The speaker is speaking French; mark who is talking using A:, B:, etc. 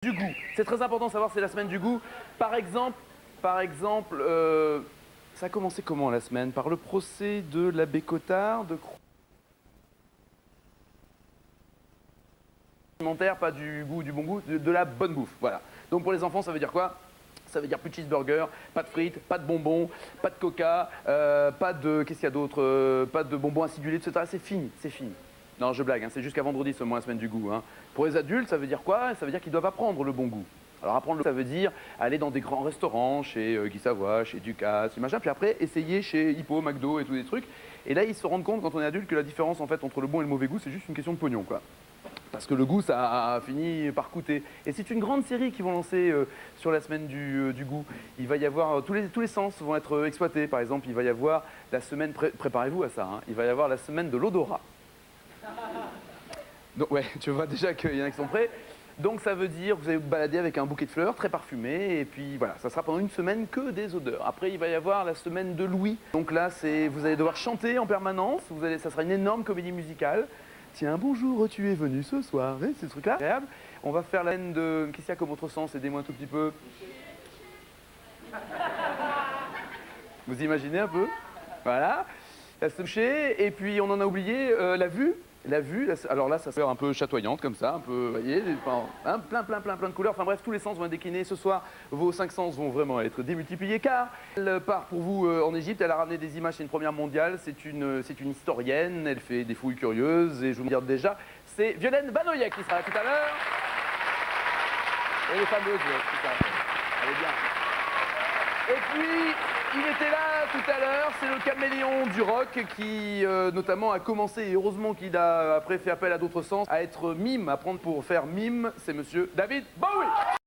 A: Du goût. C'est très important de savoir, c'est la semaine du goût. Par exemple, ça a commencé comment la semaine? Par le procès de l'abbé Cottard, alimentaire, pas du goût, du bon goût, de la bonne bouffe. Voilà. Donc pour les enfants, ça veut dire quoi? Ça veut dire plus de cheeseburger, pas de frites, pas de bonbons, pas de coca, pas de. Qu'est-ce qu'il y a d'autre? Pas de bonbons acidulés, etc. C'est fini, c'est fini. Non, je blague, hein, c'est jusqu'à vendredi seulement la semaine du goût. Hein. Pour les adultes, ça veut dire quoi? Ça veut dire qu'ils doivent apprendre le bon goût. Alors apprendre, ça veut dire aller dans des grands restaurants, chez Guy Savoy, chez Ducasse, machin, puis après essayer chez Hippo, McDo et tous des trucs. Et là, ils se rendent compte quand on est adulte que la différence en fait entre le bon et le mauvais goût, c'est juste une question de pognon, quoi. Parce que le goût, ça a fini par coûter. Et c'est une grande série qu'ils vont lancer sur la semaine du goût. Il va y avoir, tous les sens vont être exploités. Par exemple, il va y avoir la semaine, préparez-vous à ça, hein, il va y avoir la semaine de l'odorat. Donc ouais, tu vois déjà qu'il y en a qui sont prêts. Donc ça veut dire que vous allez vous balader avec un bouquet de fleurs très parfumé. Et puis voilà, ça sera pendant une semaine que des odeurs. Après, il va y avoir la semaine de Louis. Donc là, vous allez devoir chanter en permanence. Ça sera une énorme comédie musicale. Tiens, bonjour, tu es venu ce soir. Et c'est ce truc-là. Agréable. On va faire la haine de. Qu'est-ce qu'il y a comme autre sens? Aidez-moi un tout petit peu. Vous imaginez un peu? Voilà. La se toucher. Et puis on en a oublié la vue. La vue, alors là, ça sert un peu chatoyante comme ça, un peu, vous voyez, hein, plein de couleurs. Enfin bref, tous les sens vont être déclinés. Ce soir, vos 5 sens vont vraiment être démultipliés car elle part pour vous en Égypte. Elle a ramené des images, c'est une première mondiale. C'est une historienne, elle fait des fouilles curieuses. Et je vous le dire déjà, c'est Violaine Banoïa qui sera là tout à l'heure. Elle est fameuse, tout ça. Elle est bien. Et puis, il était là tout à l'heure, c'est le caméléon du rock qui notamment a commencé, et heureusement qu'il a après fait appel à d'autres sens, à être mime, à prendre pour faire mime, c'est monsieur David Bowie.